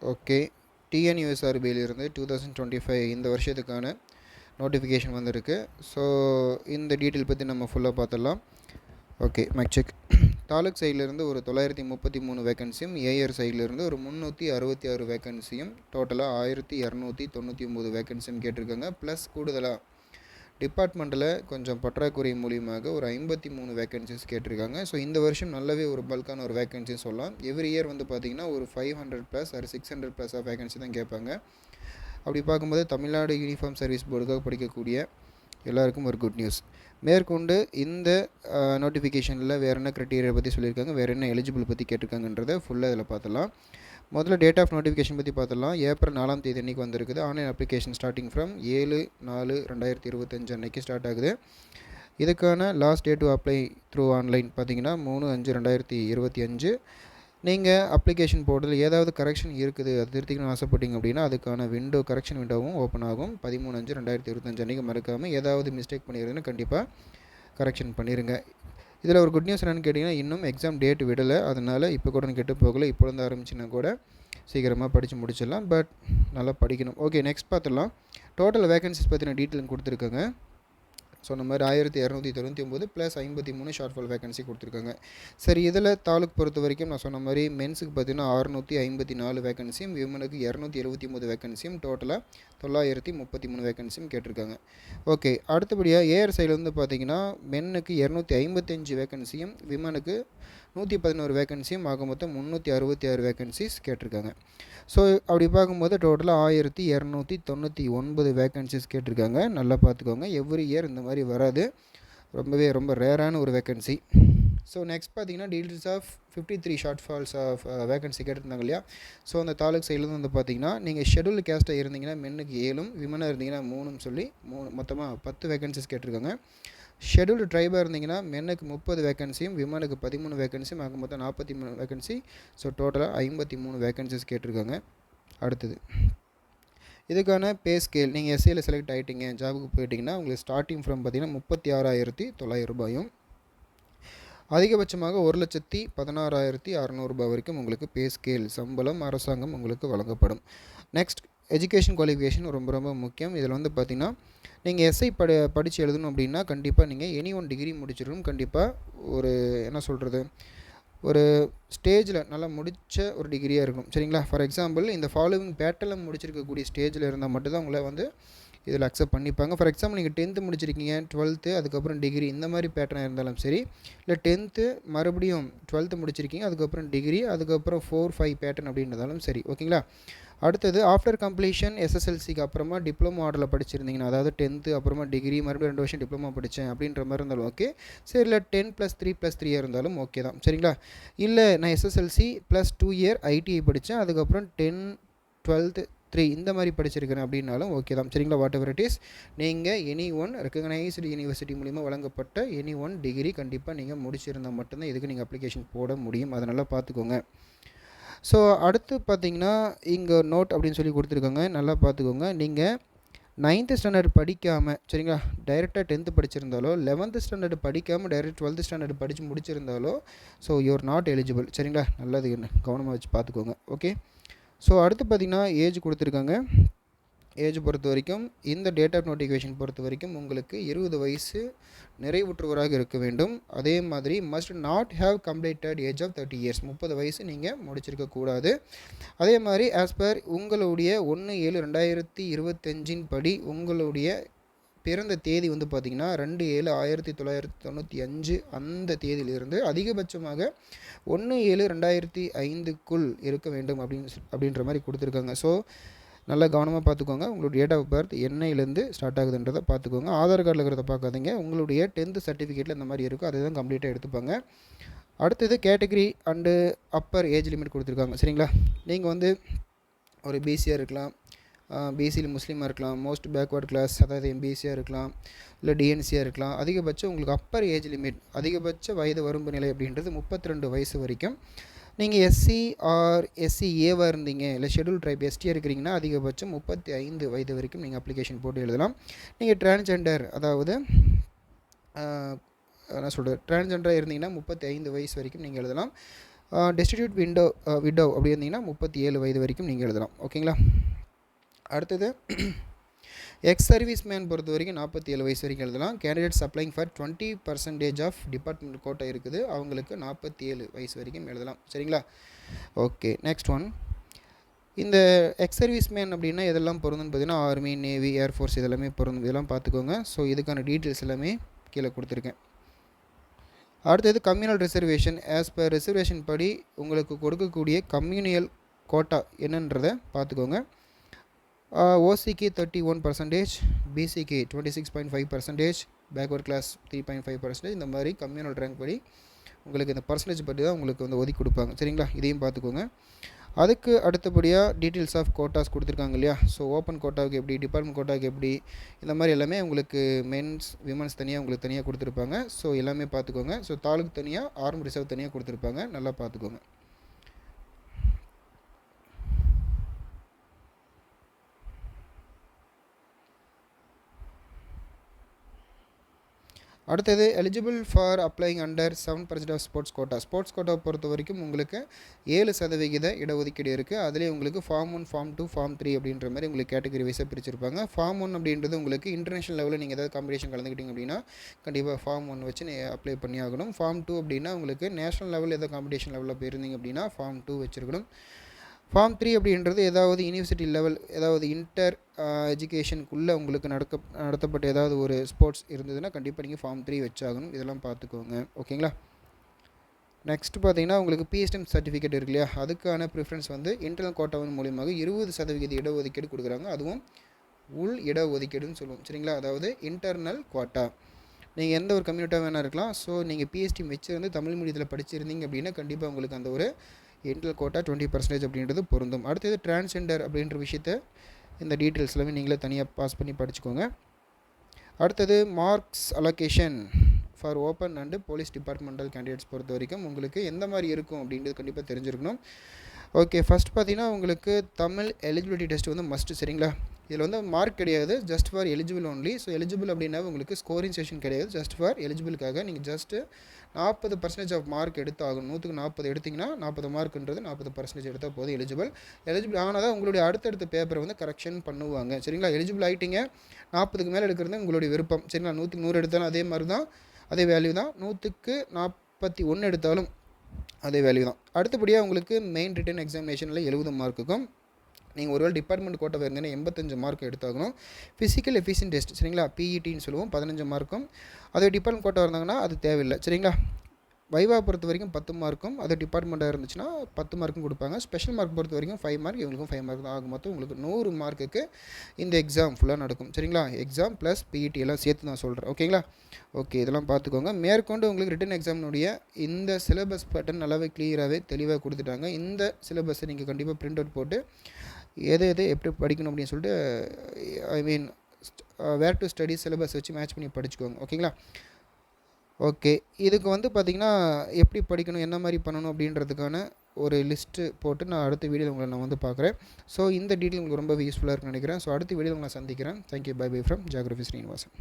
Okay, டிஎன்யூஎஸ்ஆர்பியிலிருந்து 2025 இந்த வருஷத்துக்கான notification வந்திருக்கு. ஸோ இந்த டீட்டெயில் பற்றி நம்ம ஃபுல்லாக பார்த்துடலாம். Okay, mic check. தாலுக் சைட்லேருந்து ஒரு 933 வேக்கன்சியும், ஏஆர் சைட்லேருந்து ஒரு 366 வேக்கன்சியும், டோட்டலாக 1299 வேக்கன்சியும் கேட்டிருக்காங்க. ப்ளஸ் கூடுதலாக டிபார்ட்மெண்ட்டில் கொஞ்சம் பற்றாக்குறை மூலியமாக ஒரு 53 வேக்கன்சிஸ் கேட்டிருக்காங்க. ஸோ இந்த வருஷம் நல்லாவே ஒரு பல்கான ஒரு வேக்கன்சின்னு சொல்லலாம். எவ்ரி இயர் வந்து பார்த்திங்கன்னா ஒரு 500+ ஆர் 600+ ஆஃப் வேக்கன்சி தான் கேட்பாங்க. அப்படி பார்க்கும்போது தமிழ்நாடு யூனிஃபார்ம் சர்வீஸ் போர்டுக்காக படிக்கக்கூடிய எல்லாருக்கும் ஒரு குட் நியூஸ். மேற்கொண்டு இந்த நோட்டிஃபிகேஷனில் வேறு என்ன க்ரைட்டீரியா பற்றி சொல்லியிருக்காங்க, வேறு என்ன எலிஜிபிள் பற்றி கேட்டிருக்காங்கன்றதை ஃபுல்லாக இதில் பார்த்துலாம். முதல்ல டேட் ஆஃப் நோட்டிஃபிகேஷன் பற்றி பார்த்துடலாம். ஏப்ரல் 4ஆம் தேதி அன்றைக்கி வந்திருக்குது. ஆன்லைன் அப்ளிகேஷன் ஸ்டார்டிங் ஃப்ரம் 7/4/2025 அன்றைக்கி ஸ்டார்ட் ஆகுது. இதுக்கான last date to apply through online பார்த்திங்கன்னா 3/5/2025. நீங்கள் அப்ளிகேஷன் போர்ட்டில் ஏதாவது கரெக்ஷன் இருக்குது, அது திருத்திக்கணும்னு ஆசைப்பட்டீங்க அப்படின்னா அதுக்கான கரெக்ஷன் விண்டோவும் ஓப்பன் ஆகும். 13/5/2025 அன்றைக்கி மறக்காமல் ஏதாவது மிஸ்டேக் பண்ணிடுதுன்னு கண்டிப்பாக கரெக்ஷன் பண்ணிடுங்க. இதில் ஒரு குட் நியூஸ் என்னென்னு கேட்டிங்கன்னா, இன்னும் எக்ஸாம் டேட் விடலை. அதனால் இப்போ கூட கெட்டு போகலை. இப்போலேருந்து ஆரம்பிச்சுன்னா கூட சீக்கிரமாக படித்து முடிச்சிடலாம். பட் நல்லா படிக்கணும். ஓகே, நெக்ஸ்ட் பார்த்துடலாம். டோட்டல் வேகன்சிஸ் பற்றின டீட்டெயில் கொடுத்துருக்காங்க. சொன்ன மாதிரி 1299 ப்ளஸ் 53 ஷார்ட் ஃபால் வேகன்சி கொடுத்துருக்காங்க. சரி, இதில் தாலுக் பொறுத்த வரைக்கும் நான் சொன்ன மாதிரி மென்ஸுக்கு பார்த்தீங்கன்னா 654 வேகன்சியும், விமனுக்கு 279 வேகன்சியும், டோட்டலாக 933 வேகன்சியும் கேட்டிருக்காங்க. ஓகே, அடுத்தபடியாக ஏஆர் சைடில் வந்து பார்த்திங்கன்னா மென்னுக்கு 255 வேகன்சியும், விமனுக்கு 111 வேகன்சியும், ஆக மொத்தம் 366 வேகன்சிஸ் கேட்டிருக்காங்க. ஸோ அப்படி பார்க்கும்போது டோட்டலாக 1299 வேகன்சிஸ் கேட்டிருக்காங்க. நல்லா பார்த்துக்கோங்க, எவ்ரி இயர் இந்த மாதிரி வராது. ரொம்ப ரேரான ஒரு வேகன்சி. ஸோ நெக்ஸ்ட் பார்த்தீங்கன்னா details of 53 short falls of vacancy கேட்டிருந்தாங்க இல்லையா. ஸோ அந்த தாலுக் சைட்லேருந்து வந்து பார்த்தீங்கன்னா நீங்கள் ஷெடியூல் கேஸ்ட்டாக இருந்தீங்கன்னா மென்னுக்கு 7, விமனாக இருந்தீங்கன்னா 3 சொல்லி மொத்தமாக 10 வேகன்சிஸ் கேட்டிருக்காங்க. ஷெடியூல்டு ட்ரைபாக இருந்தீங்கன்னா மென்னுக்கு 30 வேகன்சியும், விமனுக்கு 13 வேகன்சியும், ஆக மொத்தம் 43 வேகன்சி. ஸோ டோட்டலாக 53 வேகன்சிஸ் கேட்டிருக்காங்க. அடுத்தது இதுக்கான பே ஸ்கேல். நீங்கள் எஸ்சியில் செலக்ட் ஆகிட்டீங்க, ஜாபுக்கு போயிட்டீங்கன்னா உங்களுக்கு ஸ்டார்டிங் ஃப்ரம் பார்த்திங்கன்னா 36,900 ரூபாயும், அதிகபட்சமாக 1,16,600 ரூபாய் வரைக்கும் உங்களுக்கு பே ஸ்கேல் சம்பளம் அரசாங்கம் உங்களுக்கு வழங்கப்படும். நெக்ஸ்ட், எஜுகேஷன் குவாலிஃபிகேஷன் ரொம்ப முக்கியம். இதில் வந்து பார்த்திங்கன்னா நீங்கள் எஸ்ஐ படித்து எழுதணும் அப்படின்னா கண்டிப்பாக நீங்கள் எனி ஒன் டிகிரி முடிச்சிடணும். கண்டிப்பாக ஒரு என்ன சொல்கிறது, ஒரு ஸ்டேஜில் நல்லா முடித்த ஒரு டிகிரியாக இருக்கும். சரிங்களா? ஃபார் எக்ஸாம்பிள் இந்த ஃபாலோவிங் பேட்டர்னில் முடிச்சிருக்கக்கூடிய ஸ்டேஜில் இருந்தால் மட்டும்தான் உங்களை வந்து இதில் அக்செப்ட் பண்ணிப்பாங்க. ஃபார் எக்ஸாம்பிள் நீங்கள் 10th முடிச்சிருக்கீங்க, 12th அதுக்கப்புறம் டிகிரி, இந்த மாதிரி பேட்டர்னாக இருந்தாலும் சரி, இல்லை 10th மறுபடியும் 12th முடிச்சிருக்கீங்க, அதுக்கப்புறம் டிகிரி, அதுக்கப்புறம் 4-5 பேட்டர்ன் அப்படின்றதாலும் சரி. ஓகேங்களா? அடுத்தது ஆஃப்டர் கம்ப்ளீஷன் எஸ்எஸ்எல்சிக்கு அப்புறமா டிப்ளமோ மாடலில் படிச்சிருந்தீங்கன்னா, அதாவது 10th அப்புறமா டிகிரி மறுபடியும் 2 வருஷம் டிப்ளமோ படித்தேன் அப்படின்ற மாதிரி இருந்தாலும் ஓகே. சரி, இல்லை 10+3+3 இருந்தாலும் ஓகே தான். சரிங்களா? இல்லை நான் எஸ்எஸ்எல்சி ப்ளஸ் 2 இயர் ஐடிஐ படித்தேன், அதுக்கப்புறம் 10, 12, 3 இந்த மாதிரி படிச்சிருக்கிறேன் அப்படின்னாலும் ஓகே தான். சரிங்களா? வாட் எவர் இட் இஸ், நீங்கள் எனி ஒன் ரெக்கக்னைஸ்டு யூனிவர்சிட்டி மூலிமா வழங்கப்பட்ட எனி ஒன் டிகிரி கண்டிப்பாக நீங்கள் முடிச்சிருந்தால் மட்டும்தான் இதுக்கு நீங்கள் அப்ளிகேஷன் போட முடியும். அதை நல்லா பார்த்துக்கோங்க. ஸோ அடுத்து பார்த்திங்கன்னா இங்கே நோட் அப்படின்னு சொல்லி கொடுத்துருக்காங்க, நல்லா பார்த்துக்கோங்க. நீங்கள் 9th ஸ்டாண்டர்ட் படிக்காமல், சரிங்களா, டைரெக்டாக 10th படிச்சிருந்தாலோ, 11th ஸ்டாண்டர்ட் படிக்காமல் டைரெக்ட் 12th ஸ்டாண்டர்ட் படித்து முடிச்சிருந்தாலோ, ஸோ யூஆர் நாட் எலிஜிபிள். சரிங்களா? நல்லது, கவனமாக வச்சு பார்த்துக்கோங்க. ஓகே. ஸோ அடுத்து பார்த்திங்கன்னா ஏஜ் கொடுத்துருக்காங்க. ஏஜ் பொறுத்த வரைக்கும் இந்த டேட் ஆஃப் நோட்டிஃபிகேஷன் பொறுத்த வரைக்கும் உங்களுக்கு 20 வயசு நிறைவுற்றவராக இருக்க வேண்டும். அதே மாதிரி must not have completed age of 30 years, 30 வயசு நீங்கள் முடிச்சிருக்கக்கூடாது. அதே மாதிரி ஆஸ் பர் உங்களுடைய 1/7/2025 படி உங்களுடைய பிறந்த தேதி வந்து பார்த்திங்கன்னா 2/7/1995 அந்த தேதியிலிருந்து அதிகபட்சமாக 1/7/2005க்குள் இருக்க வேண்டும் அப்படின்ற மாதிரி கொடுத்துருக்காங்க. ஸோ நல்லா கவனமாக பார்த்துக்கோங்க. உங்களுடைய டேட் ஆஃப் பர்த் என்னையிலேருந்து ஸ்டார்ட் ஆகுதுன்றதை பார்த்துக்கோங்க. ஆதார் கார்டில் இருக்கிறத பார்க்காதீங்க. உங்களுடைய 10th சர்டிஃபிகேட்டில் இந்த மாதிரி இருக்கும், அதை தான் கம்ப்ளீட்டாக எடுத்துப்பாங்க. அடுத்தது category and upper age limit கொடுத்துருக்காங்க. சரிங்களா? நீங்கள் வந்து ஒரு பிசியாக இருக்கலாம், பிசியில் முஸ்லீமாக இருக்கலாம், மோஸ்ட் பேக்வர்ட் கிளாஸ் அதாவது எம்பிசியாக இருக்கலாம், இல்லை டிஎன்சியாக இருக்கலாம். அதிகபட்சம் உங்களுக்கு அப்பர் ஏஜ் லிமிட், அதிகபட்ச வயது வரம்பு நிலை அப்படின்றது 32 வயசு வரைக்கும். நீங்கள் எஸ்சி ஆர் எஸ்சிஏவாக இருந்தீங்க, இல்லை ஷெடியூல் ட்ரைப் எஸ்டியாக இருக்கிறீங்கன்னா அதிகபட்சம் 35 வயது வரைக்கும் நீங்கள் அப்ளிகேஷன் போட்டு எழுதலாம். நீங்கள் டிரான்ஸ்ஜெண்டர், அதாவது என்ன சொல்கிறது, டிரான்ஸ்ஜெண்டராக இருந்தீங்கன்னா 35 வயசு வரைக்கும் நீங்கள் எழுதலாம். டெஸ்டிடியூட் விடோ அப்படி இருந்தீங்கன்னா 37 வயது வரைக்கும் நீங்கள் எழுதலாம். ஓகேங்களா. அடுத்தது எக்ஸ் சர்வீஸ் மேன் பொறுத்த வரைக்கும் 47 வயசு வரைக்கும் எழுதலாம். Candidates applying for 20% of department quota இருக்குது, அவங்களுக்கு 47 வயசு வரைக்கும் எழுதலாம். சரிங்களா. Okay, next one. இந்த எக்ஸ் சர்வீஸ் மேன் அப்படின்னா எதெல்லாம் பொருந்துன்னு பார்த்தீங்கன்னா ஆர்மி, நேவி, ஏர்ஃபோர்ஸ் இதெல்லாமே பொருந்தும். இதெல்லாம் பார்த்துக்கோங்க. ஸோ இதுக்கான டீட்டெயில்ஸ் எல்லாமே கீழே கொடுத்துருக்கேன். அடுத்தது communal reservation. As per reservation படி உங்களுக்கு கொடுக்கக்கூடிய கம்யூனியல் கோட்டா என்னன்றதை பார்த்துக்கோங்க. ஓசிக்கு 31%, பிசிக்கு 26.5%, பேக்வர்ட் கிளாஸ் 3.5%. இந்த மாதிரி கம்யூனல் ரேங்க் படி உங்களுக்கு இந்த பர்சன்டேஜ் பற்றி தான் உங்களுக்கு வந்து ஒதுக்கி கொடுப்பாங்க. சரிங்களா. இதையும் பார்த்துக்கோங்க. அதுக்கு அடுத்தபடியாக டீட்டெயில்ஸ் ஆஃப் கோட்டாஸ் கொடுத்துருக்காங்க இல்லையா. ஸோ ஓப்பன் கோட்டாவுக்கு எப்படி, டிபார்ட்மெண்ட் கோட்டாவுக்கு எப்படி, இந்த மாதிரி எல்லாமே உங்களுக்கு மென்ஸ் விமன்ஸ் தனியாக உங்களுக்கு தனியாக கொடுத்துருப்பாங்க. ஸோ எல்லாமே பார்த்துக்கோங்க. ஸோ தாலுக்கு தனியாக, ஆர்ம் ரிசர்வ் தனியாக கொடுத்துருப்பாங்க. நல்லா பார்த்துக்கோங்க. அடுத்தது eligible for applying under 7% of sports quota. Sports கோட்டாவை பொறுத்த வரைக்கும் உங்களுக்கு 7% இடஒதுக்கீடு இருக்குது. அதிலே உங்களுக்கு ஃபார்ம் 1, ஃபார்ம் 2, ஃபார்ம் 3 அப்படின்ற மாதிரி உங்களுக்கு கேட்டகரி வைஸாக பிரிச்சிருப்பாங்க. ஃபார்ம் 1 அப்படின்றது உங்களுக்கு இன்டர்நேஷனல் லெவலில் நீங்கள் ஏதாவது காம்படிஷன் கலந்துக்கிட்டீங்க அப்படின்னா கண்டிப்பாக ஃபார்ம் 1 வச்சு அப்ளை பண்ணி ஆகணும். ஃபார்ம் 2 அப்படின்னா உங்களுக்கு நேஷனல் லெவலில் ஏதாவது காம்படிஷன் லெவலில் போயிருந்தீங்க அப்படின்னா ஃபார்ம் 2 வச்சுருக்கணும். ஃபார்ம் 3 அப்படின்றது ஏதாவது யூனிவர்சிட்டி லெவல், ஏதாவது இன்டர் எஜுகேஷனுக்குள்ளே உங்களுக்கு நடத்தப்பட்ட ஏதாவது ஒரு ஸ்போர்ட்ஸ் இருந்ததுன்னா கண்டிப்பாக நீங்கள் ஃபார்ம் 3 வச்சாகணும். இதெல்லாம் பார்த்துக்கோங்க. ஓகேங்களா. நெக்ஸ்ட் பார்த்தீங்கன்னா உங்களுக்கு பிஎஸ்டிஎம் சர்டிஃபிகேட் இருக்கு இல்லையா, அதுக்கான ப்ரிஃபரன்ஸ் வந்து இன்டர்னல் கோட்டாவின் மூலியமாக 20% இடஒதுக்கீடு கொடுக்குறாங்க. அதுவும் உள் இடஒதுக்கீடுன்னு சொல்லுவோம். சரிங்களா. அதாவது இன்டர்னல் கோட்டா. நீங்கள் எந்த ஒரு கம்யூனிட்டாக வேணால் இருக்கலாம். ஸோ நீங்கள் பிஎஸ்டிஎம் வச்சுருந்து தமிழ் மீடியத்தில் படிச்சிருந்தீங்க அப்படின்னா கண்டிப்பாக உங்களுக்கு அந்த ஒரு இன்டர்னல் கோட்டா 20% அப்படின்றது பொருந்தும். அடுத்தது டிரான்ஸ்ஜெண்டர் அப்படின்ற விஷயத்தை இந்த டீட்டெயில்ஸ் எல்லாமே நீங்களே தனியாக பாஸ் பண்ணி படிச்சுக்கோங்க. அடுத்தது marks allocation for open and police departmental candidates பொறுத்த வரைக்கும் உங்களுக்கு எந்த மாதிரி இருக்கும் அப்படின்றது கண்டிப்பாக தெரிஞ்சிருக்கணும். ஓகே, ஃபஸ்ட் பார்த்தீங்கன்னா உங்களுக்கு தமிழ் எலிஜிபிலிட்டி டெஸ்ட் வந்து மஸ்ட்டு. சரிங்களா. இதில் வந்து மார்க் கிடையாது, just for eligible only. So eligible அப்படின்னா உங்களுக்கு ஸ்கோரிங் செஷன் கிடையாது, ஜஸ்ட் ஃபார் எலிஜிபிளுக்காக நீங்கள் ஜஸ்ட்டு 40% ஆஃப் மார்க் எடுத்தாகணும். 100க்கு 40 எடுத்திங்கன்னா 40 மார்க்குன்றது 40% எடுத்தால் போதும். எலிஜிபிள் ஆனால் தான் உங்களுடைய அடுத்தடுத்த பேப்பரை வந்து கரெக்ஷன் பண்ணுவாங்க. சரிங்களா. எலிஜிபிள் ஆகிட்டீங்க, 40க்கு மேலே எடுக்கிறது உங்களுடைய விருப்பம். சரிங்களா. 100க்கு 100 எடுத்தாலும் அதே மாதிரி தான், அதே வேல்யூ தான். 100க்கு 41 எடுத்தாலும் அதே வேல்யூ தான். அடுத்தபடியாக உங்களுக்கு மெயின் ரிட்டன் எக்ஸாமினேஷனில் 70 மார்க்குக்கும் நீங்கள் ஒருவேளை டிபார்ட்மெண்ட் கோட்டை இருந்தீங்கன்னா 85 மார்க் எடுத்தாகணும். Physical efficient test. சரிங்களா. பிஇடின்னு சொல்லுவோம், 15 மார்க்கும். அதே டிபார்ட்மெண்ட் கோட்டை இருந்தாங்கன்னா அது தேவையில்லை. சரிங்களா. வைவா பொறுத்த வரைக்கும் 10 மார்க்கும், அது டிபார்ட்மெண்ட்டாக இருந்துச்சுன்னா 10 மார்க்கும் கொடுப்பாங்க. ஸ்பெஷல் மார்க் பொறுத்த வரைக்கும் 5 மார்க், இவங்களுக்கும் 5 மார்க் தான் ஆகும். மொத்தம் உங்களுக்கு 100 மார்க்குக்கு இந்த எக்ஸாம் ஃபுல்லாக நடக்கும். சரிங்களா. எக்ஸாம் ப்ளஸ் பிஇடி எல்லாம் சேர்த்து நான் சொல்கிறேன். ஓகேங்களா. ஓகே, இதெல்லாம் பார்த்துக்கோங்க. மேற்கொண்டு உங்களுக்கு ரிட்டன் எக்ஸாமினுடைய இந்த சிலபஸ் பேட்டர்ன் நல்லாவே கிளியராகவே தெளிவாக கொடுத்துட்டாங்க. இந்த சிலபஸை நீங்கள் கண்டிப்பாக பிரிண்ட் அவுட் போட்டு எது எப்படி படிக்கணும் அப்படின்னு சொல்லிட்டு வேர் டு ஸ்டடி சிலபஸ் வச்சு மேட்ச் பண்ணி படிச்சுக்கோங்க. ஓகேங்களா. ஓகே, இதுக்கு வந்து பார்த்திங்கன்னா எப்படி படிக்கணும், என்ன மாதிரி பண்ணணும் அப்படின்றதுக்கான ஒரு லிஸ்ட்டு போட்டு நான் அடுத்த வீடியோவில் உங்களை நான் வந்து பார்க்குறேன். ஸோ இந்த டீட்டெயில் உங்களுக்கு ரொம்ப யூஸ்ஃபுல்லாக இருக்குன்னு நினைக்கிறேன். ஸோ அடுத்த வீடியோவில் உங்களை சந்திக்கிறேன். Thank you. Bye bye from geography Srinivasan.